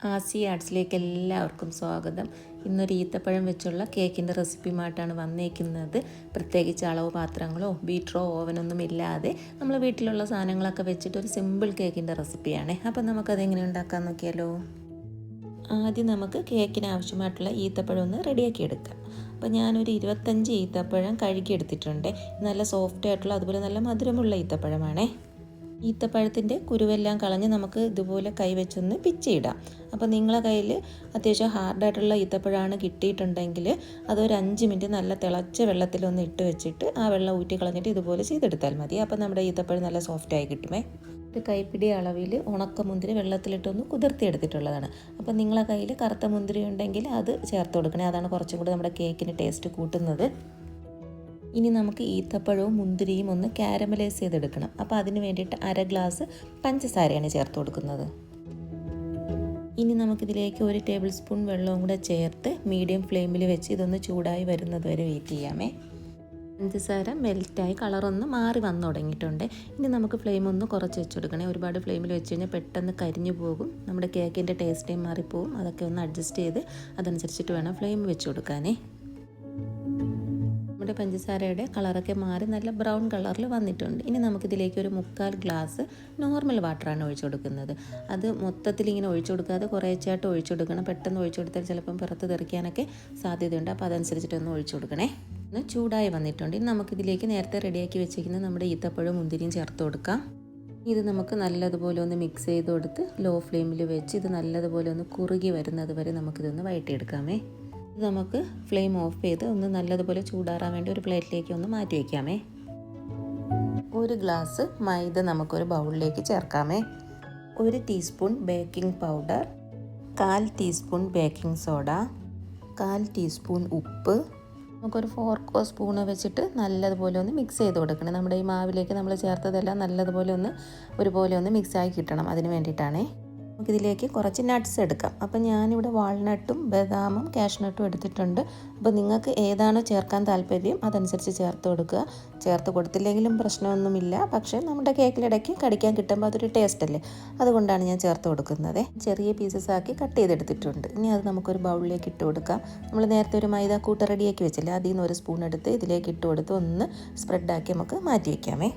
ആസി ആർട്സിലേക്ക് എല്ലാവർക്കും സ്വാഗതം. ഇന്നൊരു ഈത്തപ്പഴം വെച്ചുള്ള കേക്കിൻ്റെ റെസിപ്പിയുമായിട്ടാണ് വന്നേക്കുന്നത്. പ്രത്യേകിച്ച് അളവ് പാത്രങ്ങളോ ബീറ്ററോ ഓവനൊന്നും ഇല്ലാതെ നമ്മൾ വീട്ടിലുള്ള സാധനങ്ങളൊക്കെ വെച്ചിട്ട് ഒരു സിമ്പിൾ കേക്കിൻ്റെ റെസിപ്പിയാണ്. അപ്പം നമുക്കതെങ്ങനെ ഉണ്ടാക്കാൻ നോക്കിയാലോ. ആദ്യം നമുക്ക് കേക്കിന് ആവശ്യമായിട്ടുള്ള ഈത്തപ്പഴം ഒന്ന് റെഡിയാക്കി എടുക്കാം. അപ്പോൾ ഞാനൊരു 25 ഈത്തപ്പഴം കഴുകിയെടുത്തിട്ടുണ്ട്. നല്ല സോഫ്റ്റ് ആയിട്ടുള്ള അതുപോലെ നല്ല മധുരമുള്ള ഈത്തപ്പഴമാണേ. ഈത്തപ്പഴത്തിൻ്റെ കുരുവെല്ലാം കളഞ്ഞ് നമുക്ക് ഇതുപോലെ കൈവച്ചൊന്ന് പിച്ചിയിടാം. അപ്പോൾ നിങ്ങളെ കയ്യിൽ അത്യാവശ്യം ഹാർഡായിട്ടുള്ള ഈത്തപ്പഴമാണ് കിട്ടിയിട്ടുണ്ടെങ്കിൽ അതൊരു 5 മിനിറ്റ് നല്ല തിളച്ച വെള്ളത്തിലൊന്ന് ഇട്ട് വെച്ചിട്ട് ആ വെള്ളം ഊറ്റി കളഞ്ഞിട്ട് ഇതുപോലെ ചെയ്തെടുത്താൽ മതി. അപ്പോൾ നമ്മുടെ ഈത്തപ്പഴം നല്ല സോഫ്റ്റായി കിട്ടുമേ. ഒരു കൈപ്പിടി അളവിൽ ഉണക്കമുന്തിരി വെള്ളത്തിലിട്ടൊന്ന് കുതിർത്തിയെടുത്തിട്ടുള്ളതാണ്. അപ്പോൾ നിങ്ങളെ കയ്യിൽ കറുത്ത മുന്തിരി ഉണ്ടെങ്കിൽ അത് ചേർത്ത് കൊടുക്കണേ. അതാണ് കുറച്ചും കൂടി നമ്മുടെ കേക്കിന് ടേസ്റ്റ് കൂട്ടുന്നത്. ഇനി നമുക്ക് ഈത്തപ്പഴവും മുന്തിരിയും ഒന്ന് കാരമലൈസ് ചെയ്തെടുക്കണം. അപ്പോൾ അതിന് വേണ്ടിയിട്ട് 1/2 ഗ്ലാസ് പഞ്ചസാരയാണ് ചേർത്ത് കൊടുക്കുന്നത്. ഇനി നമുക്കിതിലേക്ക് 1 ടേബിൾ സ്പൂൺ വെള്ളവും കൂടെ ചേർത്ത് മീഡിയം ഫ്ലെയിമിൽ വെച്ച് ഇതൊന്ന് ചൂടായി വരുന്നത് വരെ വെയിറ്റ് ചെയ്യാമേ. പഞ്ചസാര മെൽറ്റായി കളറൊന്ന് മാറി വന്നു തുടങ്ങിയിട്ടുണ്ട്. ഇനി നമുക്ക് ഫ്ലെയിം ഒന്ന് കുറച്ച് വെച്ച് കൊടുക്കണേ. ഒരുപാട് ഫ്ലെയിമിൽ വെച്ച് കഴിഞ്ഞാൽ പെട്ടെന്ന് കരിഞ്ഞു പോകും, നമ്മുടെ കേക്കിൻ്റെ ടേസ്റ്റേയും മാറിപ്പോവും. അതൊക്കെ ഒന്ന് അഡ്ജസ്റ്റ് ചെയ്ത് അതനുസരിച്ചിട്ട് വേണം ഫ്ലെയിം വെച്ച് കൊടുക്കാനേ. നമ്മുടെ പഞ്ചസാരയുടെ കളറൊക്കെ മാറി നല്ല ബ്രൗൺ കളറിൽ വന്നിട്ടുണ്ട്. ഇനി നമുക്കിതിലേക്ക് ഒരു 3/4 ഗ്ലാസ് നോർമൽ വാട്ടറാണ് ഒഴിച്ചു കൊടുക്കുന്നത്. അത് മൊത്തത്തിൽ ഇങ്ങനെ ഒഴിച്ചു കൊടുക്കാതെ കുറേച്ചായിട്ട് ഒഴിച്ചു കൊടുക്കണം. പെട്ടെന്ന് ഒഴിച്ചു കൊടുത്താൽ ചിലപ്പം പുറത്ത് തെറിക്കാനൊക്കെ സാധ്യതയുണ്ട്. അപ്പോൾ അതനുസരിച്ചിട്ടൊന്ന് ഒഴിച്ചു കൊടുക്കണേ. ഒന്ന് ചൂടായി വന്നിട്ടുണ്ട്. ഇനി നമുക്കിതിലേക്ക് നേരത്തെ റെഡിയാക്കി വെച്ചിരിക്കുന്ന നമ്മുടെ ഈത്തപ്പഴവും മുന്തിരിയും ചേർത്ത് കൊടുക്കാം. ഇത് നമുക്ക് നല്ലതുപോലെ ഒന്ന് മിക്സ് ചെയ്ത് കൊടുത്ത് ലോ ഫ്ലെയിമിൽ വെച്ച് ഇത് നല്ലതുപോലെ ഒന്ന് കുറുകി വരുന്നത് വരെ നമുക്കിതൊന്ന് വഴറ്റിയെടുക്കാമേ. ഇത് നമുക്ക് ഫ്ലെയിം ഓഫ് ചെയ്ത് ഒന്ന് നല്ലതുപോലെ ചൂടാറാൻ വേണ്ടി ഒരു പ്ലേറ്റിലേക്ക് ഒന്ന് മാറ്റി വയ്ക്കാമേ. 1 ഗ്ലാസ് മൈദ നമുക്കൊരു ബൗളിലേക്ക് ചേർക്കാമേ. 1 teaspoon baking powder, 1/4 teaspoon baking soda, 1/4 teaspoon ഉപ്പ്. നമുക്കൊരു ഫോർക്കോ സ്പൂണോ വെച്ചിട്ട് നല്ലതുപോലെ ഒന്ന് മിക്സ് ചെയ്ത് കൊടുക്കണം. നമ്മുടെ ഈ മാവിലേക്ക് നമ്മൾ ചേർത്തതെല്ലാം നല്ലതുപോലെ ഒരുപോലെ മിക്സായി കിട്ടണം. അതിന് വേണ്ടിയിട്ടാണേ. നമുക്കിതിലേക്ക് കുറച്ച് നട്ട്സ് എടുക്കാം. അപ്പം ഞാനിവിടെ വാൾനട്ടും ബദാമും കാഷ്നട്ടും എടുത്തിട്ടുണ്ട്. അപ്പോൾ നിങ്ങൾക്ക് ഏതാണോ ചേർക്കാൻ താല്പര്യം അതനുസരിച്ച് ചേർത്ത് കൊടുക്കുക. ചേർത്ത് കൊടുത്തില്ലെങ്കിലും പ്രശ്നമൊന്നുമില്ല. പക്ഷേ നമ്മുടെ കേക്കിലിടയ്ക്ക് കടിക്കാൻ കിട്ടുമ്പോൾ അതൊരു ടേസ്റ്റ് അല്ലേ, അതുകൊണ്ടാണ് ഞാൻ ചേർത്ത് കൊടുക്കുന്നത്. ചെറിയ പീസസ് ആക്കി കട്ട് ചെയ്തെടുത്തിട്ടുണ്ട്. ഇനി അത് നമുക്കൊരു ബൗളിലേക്ക് ഇട്ട് കൊടുക്കാം. നമ്മൾ നേരത്തെ ഒരു മൈദ കൂട്ട് റെഡിയാക്കി വെച്ചില്ലേ, അതിൽ നിന്ന് 1 സ്പൂൺ എടുത്ത് ഇതിലേക്ക് ഇട്ട് കൊടുത്ത് ഒന്ന് സ്പ്രെഡാക്കി നമുക്ക് മാറ്റി വയ്ക്കാമേ.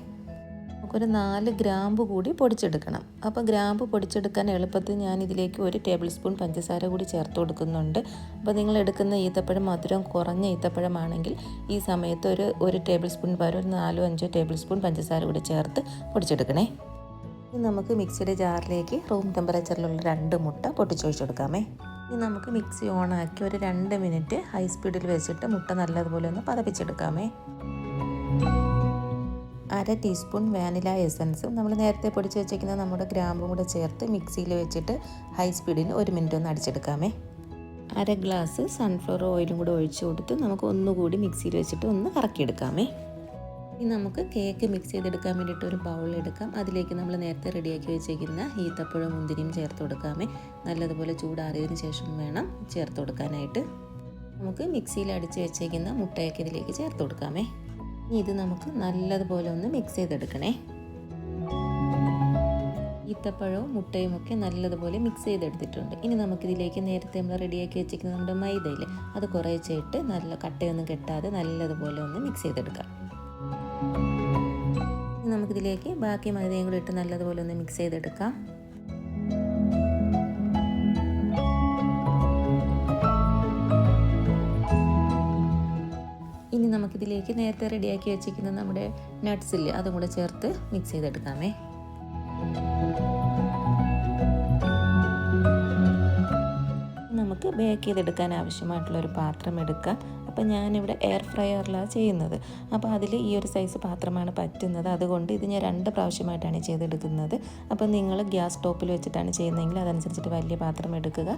ഒരു 4 ഗ്രാമ്പ് കൂടി പൊടിച്ചെടുക്കണം. അപ്പോൾ ഗ്രാമ്പ് പൊടിച്ചെടുക്കാൻ എളുപ്പത്തിൽ ഞാൻ ഇതിലേക്ക് 1 ടേബിൾ സ്പൂൺ പഞ്ചസാര കൂടി ചേർത്ത് കൊടുക്കുന്നുണ്ട്. അപ്പോൾ നിങ്ങൾ എടുക്കുന്ന ഈത്തപ്പഴം മധുരം കുറഞ്ഞ ഈത്തപ്പഴമാണെങ്കിൽ ഈ സമയത്ത് ഒരു ടേബിൾ സ്പൂൺ പകരം 4-5 ടേബിൾ സ്പൂൺ പഞ്ചസാര കൂടി ചേർത്ത് പൊടിച്ചെടുക്കണേ. ഇനി നമുക്ക് മിക്സിയുടെ ജാറിലേക്ക് റൂം ടെമ്പറേച്ചറിലുള്ള 2 മുട്ട പൊട്ടിച്ചൊഴിച്ച് കൊടുക്കാമേ. ഇനി നമുക്ക് മിക്സി ഓണാക്കി ഒരു 2 മിനിറ്റ് ഹൈ സ്പീഡിൽ വെച്ചിട്ട് മുട്ട നല്ലതുപോലെ ഒന്ന് പതപ്പിച്ചെടുക്കാമേ. 1/2 ടീസ്പൂൺ വാനില എസൻസും നമ്മൾ നേരത്തെ പൊടിച്ച് വെച്ചിരിക്കുന്ന നമ്മുടെ ഗ്രാമ്പും കൂടെ ചേർത്ത് മിക്സിയിൽ വെച്ചിട്ട് ഹൈ സ്പീഡിന് 1 മിനിറ്റ് ഒന്ന് അടിച്ചെടുക്കാമേ. 1/2 ഗ്ലാസ് സൺഫ്ലവർ ഓയിലും കൂടെ ഒഴിച്ച് കൊടുത്ത് നമുക്ക് ഒന്നുകൂടി മിക്സിയിൽ വെച്ചിട്ട് ഒന്ന് കറക്കിയെടുക്കാമേ. ഇനി നമുക്ക് കേക്ക് മിക്സ് ചെയ്തെടുക്കാൻ വേണ്ടിയിട്ട് ഒരു ബൗൾ എടുക്കാം. അതിലേക്ക് നമ്മൾ നേരത്തെ റെഡിയാക്കി വെച്ചിരിക്കുന്ന ഈത്തപ്പഴം മുന്തിരിയും ചേർത്ത് കൊടുക്കാമേ. നല്ലതുപോലെ ചൂടാറിയതിന് ശേഷം വേണം ചേർത്ത് കൊടുക്കാനായിട്ട്. നമുക്ക് മിക്സിയിൽ അടിച്ച് വെച്ചിരിക്കുന്ന മുട്ടയൊക്കെ ഇതിലേക്ക് ചേർത്ത് കൊടുക്കാമേ. ഇത് നമുക്ക് നല്ലതുപോലെ ഒന്ന് മിക്സ് ചെയ്തെടുക്കണേ. ഈത്തപ്പഴവും മുട്ടയും ഒക്കെ നല്ലതുപോലെ മിക്സ് ചെയ്തെടുത്തിട്ടുണ്ട്. ഇനി നമുക്കിതിലേക്ക് നേരത്തെ നമ്മൾ റെഡിയാക്കി വെച്ചിരിക്കുന്ന നമ്മുടെ മൈദയിൽ അത് കുറേശ്ശായിട്ട് നല്ല കട്ടയൊന്നും കെട്ടാതെ നല്ലതുപോലെ ഒന്ന് മിക്സ് ചെയ്തെടുക്കാം. ഇനി നമുക്കിതിലേക്ക് ബാക്കി മൈദയും കൂടി ഇട്ട് നല്ലതുപോലെ ഒന്ന് മിക്സ് ചെയ്തെടുക്കാം. ഇനി നമുക്കിതിലേക്ക് നേരത്തെ റെഡിയാക്കി വെച്ചിരിക്കുന്ന നമ്മുടെ നട്ട്സില്ലേ അതും കൂടെ ചേർത്ത് മിക്സ് ചെയ്തെടുക്കാമേ. നമുക്ക് ബേക്ക് ചെയ്തെടുക്കാൻ ആവശ്യമായിട്ടുള്ള ഒരു പാത്രം എടുക്കാം. അപ്പോൾ ഞാനിവിടെ എയർ ഫ്രയറിലാണ് ചെയ്യുന്നത്. അപ്പോൾ അതിൽ ഈ ഒരു സൈസ് പാത്രമാണ് പറ്റുന്നത്. അതുകൊണ്ട് ഇത് ഞാൻ 2 പ്രാവശ്യമായിട്ടാണ് ചെയ്തെടുക്കുന്നത്. അപ്പോൾ നിങ്ങൾ ഗ്യാസ് സ്റ്റോപ്പിൽ വെച്ചിട്ടാണ് ചെയ്യുന്നതെങ്കിൽ അതനുസരിച്ചിട്ട് വലിയ പാത്രം എടുക്കുക.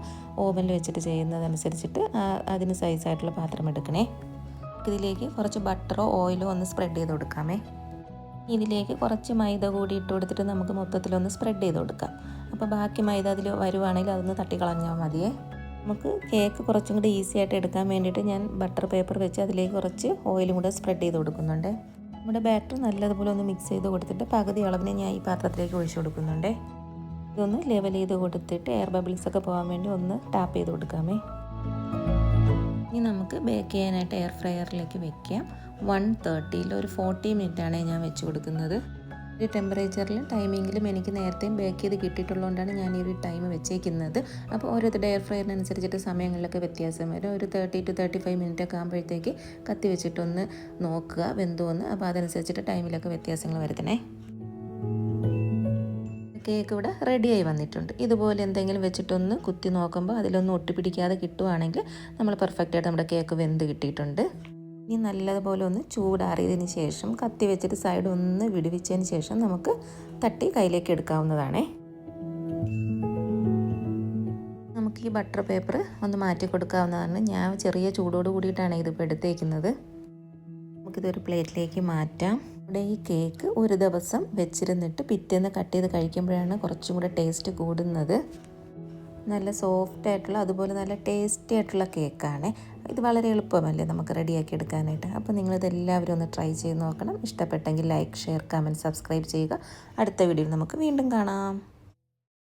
ഓവനിൽ വെച്ചിട്ട് ചെയ്യുന്നതനുസരിച്ചിട്ട് അതിന് സൈസായിട്ടുള്ള പാത്രം എടുക്കണേ. ഇതിലേക്ക് കുറച്ച് ബട്ടറോ ഓയിലോ ഒന്ന് സ്പ്രെഡ് ചെയ്ത് കൊടുക്കാമേ. ഇതിലേക്ക് കുറച്ച് മൈദ കൂടി ഇട്ട് കൊടുത്തിട്ട് നമുക്ക് മൊത്തത്തിലൊന്ന് സ്പ്രെഡ് ചെയ്ത് കൊടുക്കാം. അപ്പോൾ ബാക്കി മൈദ അതിൽ വരുവാണെങ്കിൽ അതൊന്ന് തട്ടിക്കളഞ്ഞാൽ മതിയേ. നമുക്ക് കേക്ക് കുറച്ചും കൂടി ഈസി ആയിട്ട് എടുക്കാൻ വേണ്ടിയിട്ട് ഞാൻ ബട്ടർ പേപ്പർ വെച്ച് അതിലേക്ക് കുറച്ച് ഓയിലും കൂടെ സ്പ്രെഡ് ചെയ്ത് കൊടുക്കുന്നുണ്ട്. നമ്മുടെ ബാറ്റർ നല്ലതുപോലെ ഒന്ന് മിക്സ് ചെയ്ത് കൊടുത്തിട്ട് പകുതി അളവിന് ഞാൻ ഈ പാത്രത്തിലേക്ക് ഒഴിച്ചു കൊടുക്കുന്നുണ്ട്. ഇതൊന്ന് ലെവൽ ചെയ്ത് കൊടുത്തിട്ട് എയർ ബബിൾസ് ഒക്കെ പോകാൻ വേണ്ടി ഒന്ന് ടാപ്പ് ചെയ്ത് കൊടുക്കാമേ. ഇനി നമുക്ക് ബേക്ക് ചെയ്യാനായിട്ട് എയർ ഫ്രയറിലേക്ക് വെക്കാം. 130 ഒരു 40 മിനിറ്റാണ് ഞാൻ വെച്ച് കൊടുക്കുന്നത്. ഈ ടെമ്പറേച്ചറിലും ടൈമിങ്ങിലും എനിക്ക് നേരത്തെയും ബേക്ക് ചെയ്ത് കിട്ടിയിട്ടുള്ളതുകൊണ്ടാണ് ഞാൻ ഈ ഒരു ടൈം വെച്ചേക്കുന്നത്. അപ്പോൾ ഓരോരുത്തരുടെ എയർ ഫ്രയറിനനുസരിച്ചിട്ട് സമയങ്ങളിലൊക്കെ വ്യത്യാസം വരും. ഒരു 30 to 35 മിനിറ്റ് ഒക്കെ ആകുമ്പോഴത്തേക്ക് കത്തി വെച്ചിട്ടൊന്ന് നോക്കുക വെന്തോന്ന്. അപ്പോൾ അതനുസരിച്ചിട്ട് ടൈമിലൊക്കെ വ്യത്യാസങ്ങൾ വരുത്തണേ. കേക്ക് ഇവിടെ റെഡിയായി വന്നിട്ടുണ്ട്. ഇതുപോലെ എന്തെങ്കിലും വെച്ചിട്ടൊന്ന് കുത്തി നോക്കുമ്പോൾ അതിലൊന്നും ഒട്ടിപ്പിടിക്കാതെ കിട്ടുവാണെങ്കിൽ നമ്മൾ പെർഫെക്റ്റായിട്ട് നമ്മുടെ കേക്ക് വെന്ത് കിട്ടിയിട്ടുണ്ട്. ഇനി നല്ലതുപോലെ ഒന്ന് ചൂടാറിയതിന് ശേഷം കത്തി വെച്ചിട്ട് സൈഡ് ഒന്ന് വിടുവിച്ചതിന് ശേഷം നമുക്ക് തട്ടി കയ്യിലേക്ക് എടുക്കാവുന്നതാണേ. നമുക്ക് ഈ ബട്ടർ പേപ്പർ ഒന്ന് മാറ്റി കൊടുക്കാവുന്നതാണ്. ഞാൻ ചെറിയ ചൂടോട് കൂടിയിട്ടാണ് ഇതിപ്പോൾ എടുത്തേക്കുന്നത്. നമുക്കിതൊരു പ്ലേറ്റിലേക്ക് മാറ്റാം. ഇവിടെ ഈ കേക്ക് ഒരു ദിവസം വെച്ചിരുന്നിട്ട് പിറ്റേന്ന് കട്ട് ചെയ്ത് കഴിക്കുമ്പോഴാണ് കുറച്ചും കൂടെ ടേസ്റ്റ് കൂടുന്നത്. നല്ല സോഫ്റ്റ് ആയിട്ടുള്ള അതുപോലെ നല്ല ടേസ്റ്റി ആയിട്ടുള്ള കേക്കാണ്. ഇത് വളരെ എളുപ്പമല്ലേ നമുക്ക് റെഡിയാക്കി എടുക്കാനായിട്ട്. അപ്പോൾ നിങ്ങളിതെല്ലാവരും ഒന്ന് ട്രൈ ചെയ്ത് നോക്കണം. ഇഷ്ടപ്പെട്ടെങ്കിൽ ലൈക്ക്, ഷെയർ, കമൻറ്റ്, സബ്സ്ക്രൈബ് ചെയ്യുക. അടുത്ത വീഡിയോയിൽ നമുക്ക് വീണ്ടും കാണാം.